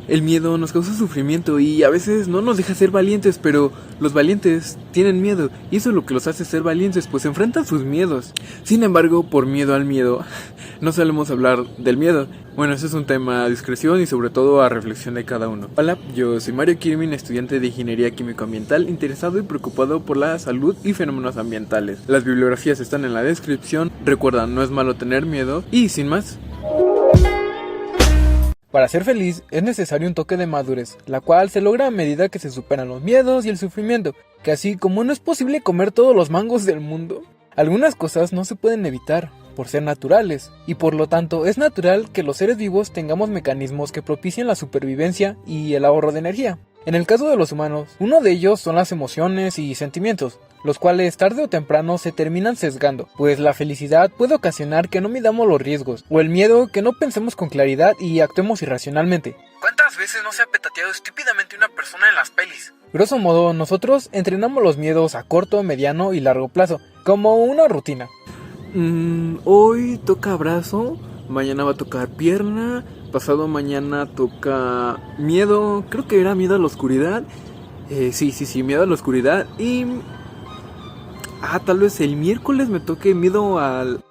El miedo nos causa sufrimiento y a veces no nos deja ser valientes, pero los valientes tienen miedo y eso es lo que los hace ser valientes, pues enfrentan sus miedos. Sin embargo, por miedo al miedo, no solemos hablar del miedo. Bueno, ese es un tema a discreción y sobre todo a reflexión de cada uno. Hola, yo soy Mario Kirmin, estudiante de Ingeniería Químico-Ambiental, interesado y preocupado por la salud y fenómenos ambientales. Las bibliografías están en la descripción. Recuerda, no es malo tener miedo y sin más. Para ser feliz es necesario un toque de madurez, la cual se logra a medida que se superan los miedos y el sufrimiento, que así como no es posible comer todos los mangos del mundo, algunas cosas no se pueden evitar, por ser naturales, y por lo tanto es natural que los seres vivos tengamos mecanismos que propicien la supervivencia y el ahorro de energía. En el caso de los humanos, uno de ellos son las emociones y sentimientos, los cuales tarde o temprano se terminan sesgando, pues la felicidad puede ocasionar que no midamos los riesgos, o el miedo que no pensemos con claridad y actuemos irracionalmente. ¿Cuántas veces no se ha petateado estúpidamente una persona en las pelis? Grosso modo, nosotros entrenamos los miedos a corto, mediano y largo plazo, como una rutina. Hoy toca brazo, mañana va a tocar pierna, pasado mañana toca miedo, creo que era miedo a la oscuridad. Sí, miedo a la oscuridad. Y tal vez el miércoles me toque miedo al...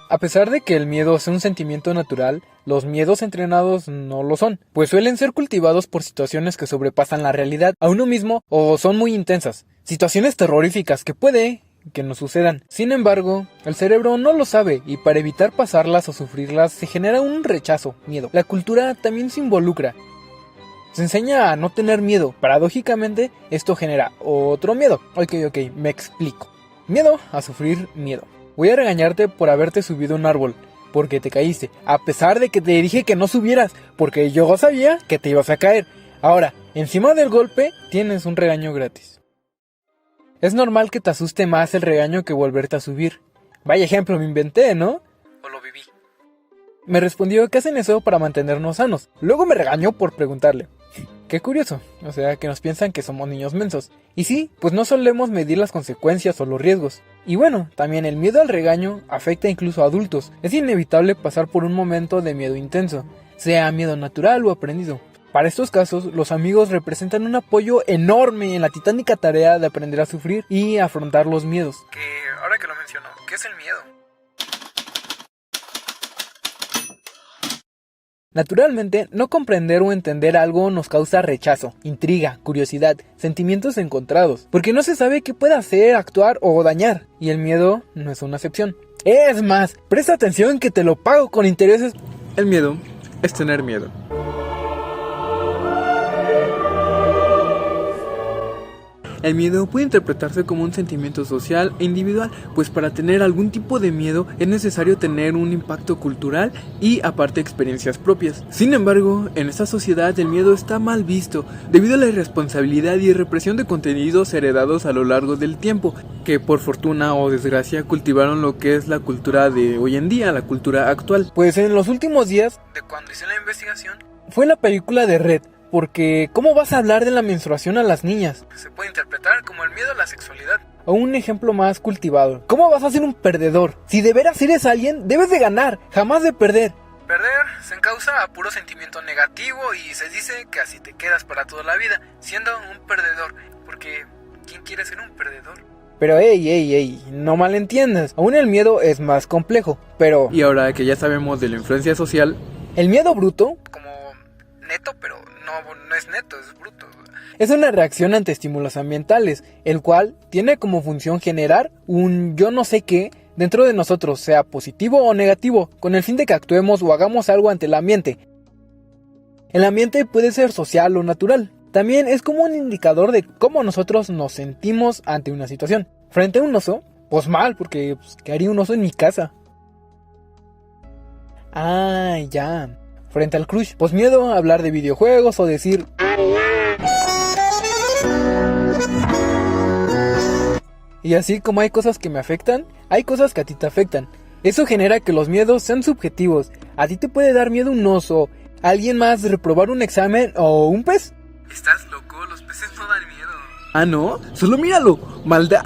A pesar de que el miedo sea un sentimiento natural, los miedos entrenados no lo son, pues suelen ser cultivados por situaciones que sobrepasan la realidad a uno mismo o son muy intensas, situaciones terroríficas que puede que nos sucedan. Sin embargo, el cerebro no lo sabe y para evitar pasarlas o sufrirlas se genera un rechazo, miedo. La cultura también se involucra. Se enseña a no tener miedo. Paradójicamente, esto genera otro miedo. Ok, me explico. Miedo a sufrir miedo. Voy a regañarte por haberte subido a un árbol, porque te caíste, a pesar de que te dije que no subieras, porque yo sabía que te ibas a caer. Ahora, encima del golpe, tienes un regaño gratis. Es normal que te asuste más el regaño que volverte a subir. Vaya ejemplo me inventé, ¿no? ¿O lo viví? Me respondió que hacen eso para mantenernos sanos. Luego me regañó por preguntarle. Qué curioso, o sea que nos piensan que somos niños mensos. Y sí, pues no solemos medir las consecuencias o los riesgos. Y bueno, también el miedo al regaño afecta incluso a adultos. Es inevitable pasar por un momento de miedo intenso, sea miedo natural o aprendido. Para estos casos, los amigos representan un apoyo enorme en la titánica tarea de aprender a sufrir y afrontar los miedos. Ahora que lo menciono, ¿qué es el miedo? Naturalmente, no comprender o entender algo nos causa rechazo, intriga, curiosidad, sentimientos encontrados, porque no se sabe qué puede hacer, actuar o dañar, y el miedo no es una excepción. Es más, presta atención que te lo pago con intereses. El miedo es tener miedo. El miedo puede interpretarse como un sentimiento social e individual, pues para tener algún tipo de miedo es necesario tener un impacto cultural y aparte experiencias propias. Sin embargo, en esta sociedad el miedo está mal visto debido a la irresponsabilidad y represión de contenidos heredados a lo largo del tiempo, que por fortuna o desgracia cultivaron lo que es la cultura de hoy en día, la cultura actual. Pues en los últimos días, De cuando hice la investigación, fue la película de Red. Porque, ¿cómo vas a hablar de la menstruación a las niñas? se puede interpretar como el miedo a la sexualidad. O un ejemplo más cultivado. ¿Cómo vas a ser un perdedor? Si de veras eres alguien, debes de ganar, jamás de perder. Perder se encausa a puro sentimiento negativo y se dice que así te quedas para toda la vida, siendo un perdedor. Porque, ¿quién quiere ser un perdedor? Pero ey, no malentiendas. Aún el miedo es más complejo, pero... Y ahora que ya sabemos de la influencia social, el miedo bruto Como neto, pero no es neto, es bruto. es una reacción ante estímulos ambientales, el cual tiene como función generar un yo no sé qué dentro de nosotros, sea positivo o negativo, con el fin de que actuemos o hagamos algo ante el ambiente. El ambiente puede ser social o natural. También es como un indicador de cómo nosotros nos sentimos ante una situación. Frente a un oso, pues mal, porque ¿qué haría un oso en mi casa? Ya. Frente al crush, pues miedo a hablar de videojuegos o decir... Y así como hay cosas que me afectan, hay cosas que a ti te afectan. Eso genera que los miedos sean subjetivos. A ti te puede dar miedo un oso, a alguien más reprobar un examen o un pez. ¿Estás loco? Los peces no dan miedo. ¿no? Solo míralo, ¡maldad!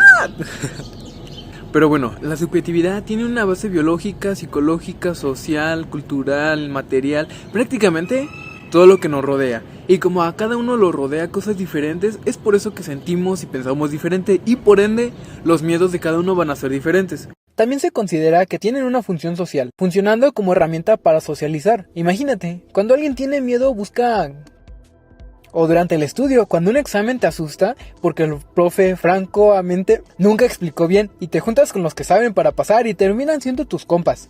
Pero bueno, la subjetividad tiene una base biológica, psicológica, social, cultural, material, prácticamente todo lo que nos rodea. Y como a cada uno lo rodea cosas diferentes, es por eso que sentimos y pensamos diferente, y por ende, los miedos de cada uno van a ser diferentes. También se considera que tienen una función social, funcionando como herramienta para socializar. Imagínate, cuando alguien tiene miedo busca... O durante el estudio, cuando un examen te asusta porque el profe francamente nunca explicó bien y te juntas con los que saben para pasar y terminan siendo tus compas.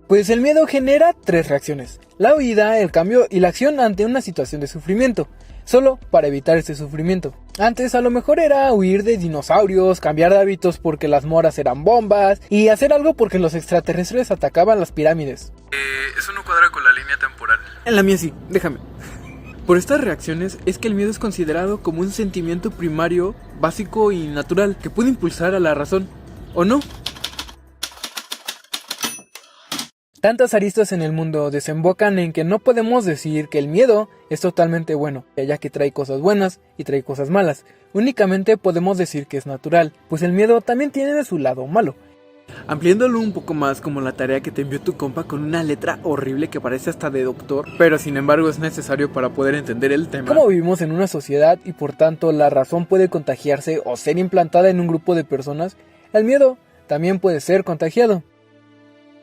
Pues el miedo genera 3 reacciones: la huida, el cambio y la acción ante una situación de sufrimiento, solo para evitar ese sufrimiento. Antes a lo mejor era huir de dinosaurios, cambiar de hábitos porque las moras eran bombas y hacer algo porque los extraterrestres atacaban las pirámides. Eso no cuadra con la línea temporal. En la mía sí, déjame. Por estas reacciones es que el miedo es considerado como un sentimiento primario, básico y natural que puede impulsar a la razón, ¿o no? Tantas aristas en el mundo desembocan en que no podemos decir que el miedo es totalmente bueno, ya que trae cosas buenas y trae cosas malas. Únicamente podemos decir que es natural, pues el miedo también tiene su lado malo. Ampliándolo un poco más, como la tarea que te envió tu compa con una letra horrible que parece hasta de doctor, pero sin embargo es necesario para poder entender el tema. Como vivimos en una sociedad y por tanto la razón puede contagiarse o ser implantada en un grupo de personas, el miedo también puede ser contagiado.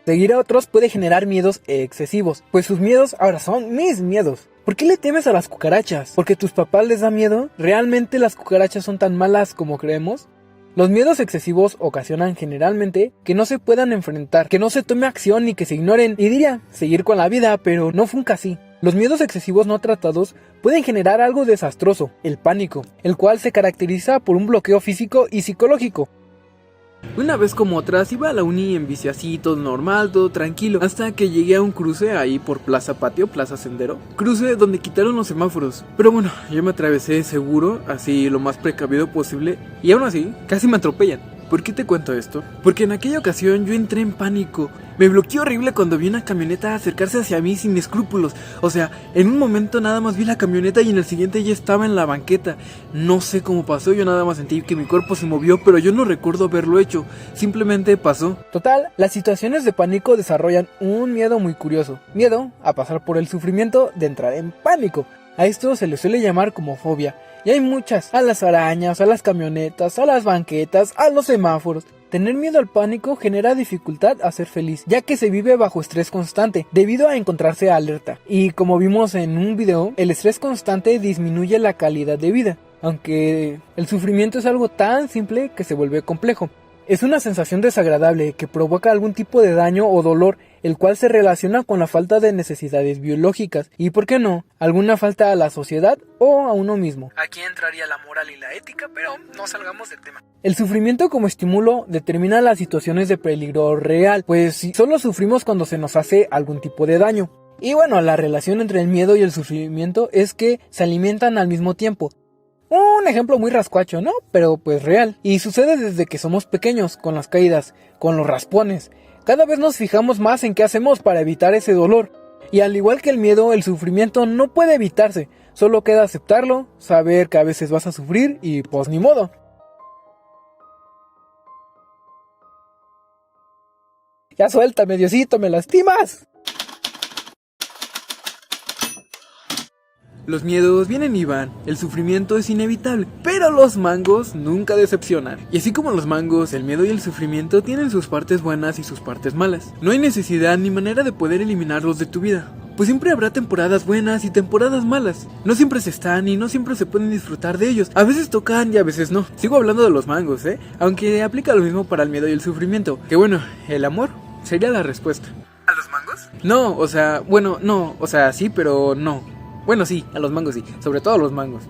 Seguir a otros puede generar miedos excesivos, pues sus miedos ahora son mis miedos. ¿Por qué le temes a las cucarachas? ¿Porque a tus papás les da miedo? ¿Realmente las cucarachas son tan malas como creemos? Los miedos excesivos ocasionan generalmente que no se puedan enfrentar, que no se tome acción y que se ignoren, y diría, seguir con la vida, pero no funca así. Los miedos excesivos no tratados pueden generar algo desastroso, el pánico, el cual se caracteriza por un bloqueo físico y psicológico. Una vez como otras iba a la uni en bici así, todo normal, todo tranquilo, hasta que llegué a un cruce ahí por Plaza Patio, Plaza Sendero, cruce donde quitaron los semáforos. Pero bueno, yo me atravesé seguro, así lo más precavido posible, y aún así, casi me atropellan. ¿Por qué te cuento esto? Porque en aquella ocasión yo entré en pánico. Me bloqueé horrible cuando vi una camioneta acercarse hacia mí sin escrúpulos. O sea, en un momento nada más vi la camioneta y en el siguiente ya estaba en la banqueta. No sé cómo pasó, yo nada más sentí que mi cuerpo se movió, pero yo no recuerdo haberlo hecho. Simplemente pasó. Total, las situaciones de pánico desarrollan un miedo muy curioso. Miedo a pasar por el sufrimiento de entrar en pánico. A esto se le suele llamar como fobia. Y hay muchas, a las arañas, a las camionetas, a las banquetas, a los semáforos. Tener miedo al pánico genera dificultad a ser feliz, ya que se vive bajo estrés constante, debido a encontrarse alerta. Y como vimos en un video, el estrés constante disminuye la calidad de vida, aunque el sufrimiento es algo tan simple que se vuelve complejo. Es una sensación desagradable que provoca algún tipo de daño o dolor, el cual se relaciona con la falta de necesidades biológicas y, ¿por qué no?, alguna falta a la sociedad o a uno mismo. Aquí entraría la moral y la ética, pero no salgamos del tema. El sufrimiento como estímulo determina las situaciones de peligro real, pues solo sufrimos cuando se nos hace algún tipo de daño. Y bueno, la relación entre el miedo y el sufrimiento es que se alimentan al mismo tiempo. Un ejemplo muy rascuacho, ¿no? Pero pues real. Y sucede desde que somos pequeños, con las caídas, con los raspones. Cada vez nos fijamos más en qué hacemos para evitar ese dolor. Y al igual que el miedo, el sufrimiento no puede evitarse. Solo queda aceptarlo, saber que a veces vas a sufrir y pues ni modo. Ya suéltame, Diosito, me lastimas. Los miedos vienen y van, el sufrimiento es inevitable, pero los mangos nunca decepcionan. Y así como los mangos, el miedo y el sufrimiento tienen sus partes buenas y sus partes malas. No hay necesidad ni manera de poder eliminarlos de tu vida, pues siempre habrá temporadas buenas y temporadas malas. No siempre se están y no siempre se pueden disfrutar de ellos. A veces tocan y a veces no. Sigo hablando de los mangos, aunque aplica lo mismo para el miedo y el sufrimiento. Que bueno, el amor sería la respuesta. ¿A los mangos? No, o sea, bueno, no, o sea, sí, pero no. Bueno, sí, a los mangos sí, sobre todo a los mangos.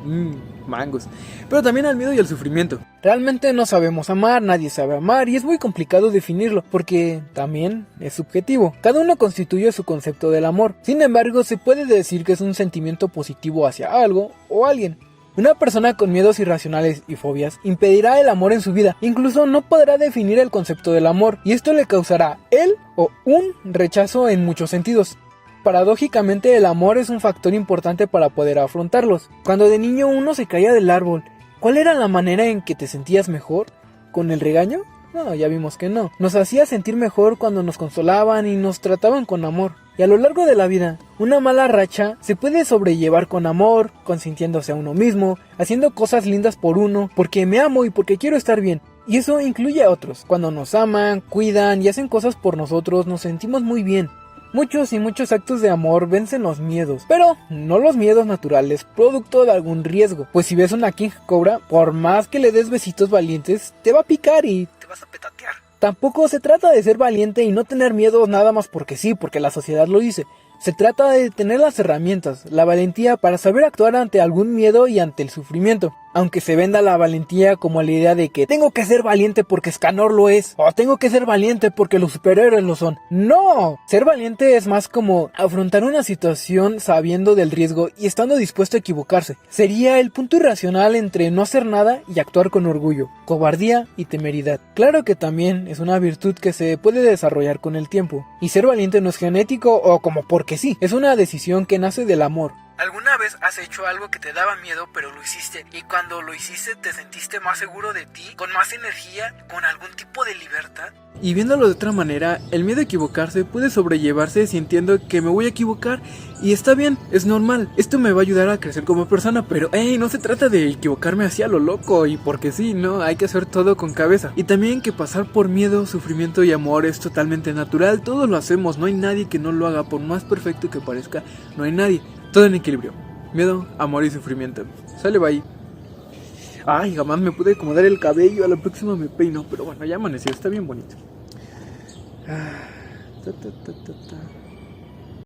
Mangos. Pero también al miedo y al sufrimiento. Realmente no sabemos amar, nadie sabe amar y es muy complicado definirlo porque también es subjetivo. Cada uno constituye su concepto del amor. Sin embargo, se puede decir que es un sentimiento positivo hacia algo o alguien. Una persona con miedos irracionales y fobias impedirá el amor en su vida, incluso no podrá definir el concepto del amor y esto le causará él o un rechazo en muchos sentidos. Paradójicamente, el amor es un factor importante para poder afrontarlos. Cuando de niño uno se caía del árbol, ¿cuál era la manera en que te sentías mejor? ¿Con el regaño? No, ya vimos que no. Nos hacía sentir mejor cuando nos consolaban y nos trataban con amor. Y a lo largo de la vida, una mala racha se puede sobrellevar con amor, consintiéndose a uno mismo, haciendo cosas lindas por uno, porque me amo y porque quiero estar bien. Y eso incluye a otros. Cuando nos aman, cuidan y hacen cosas por nosotros, nos sentimos muy bien. Muchos y muchos actos de amor vencen los miedos, pero no los miedos naturales, producto de algún riesgo. Pues si ves una king cobra, por más que le des besitos valientes, te va a picar y Te vas a petatear. tampoco se trata de ser valiente y no tener miedo nada más porque sí, porque la sociedad lo dice. Se trata de tener las herramientas, la valentía para saber actuar ante algún miedo y ante el sufrimiento. Aunque se venda la valentía como la idea de que tengo que ser valiente porque Scanor lo es, o tengo que ser valiente porque los superhéroes lo son. ¡No! Ser valiente es más como afrontar una situación sabiendo del riesgo y estando dispuesto a equivocarse. Sería el punto irracional entre no hacer nada y actuar con orgullo, cobardía y temeridad. Claro que también es una virtud que se puede desarrollar con el tiempo. Y ser valiente no es genético o como porque sí, es una decisión que nace del amor. ¿Alguna vez has hecho algo que te daba miedo pero lo hiciste y cuando lo hiciste te sentiste más seguro de ti, con más energía, con algún tipo de libertad? Y viéndolo de otra manera, el miedo a equivocarse puede sobrellevarse sintiendo que me voy a equivocar y está bien, es normal. Esto me va a ayudar a crecer como persona, pero no se trata de equivocarme así a lo loco y porque sí, no, hay que hacer todo con cabeza. Y también que pasar por miedo, sufrimiento y amor es totalmente natural, todos lo hacemos, no hay nadie que no lo haga, por más perfecto que parezca, no hay nadie. Todo en equilibrio. Miedo, amor y sufrimiento. Sale, bye. Ay, jamás me pude acomodar el cabello. A la próxima me peino. Pero bueno, ya amaneció. Está bien bonito. Ta, ta, ta, ta, ta.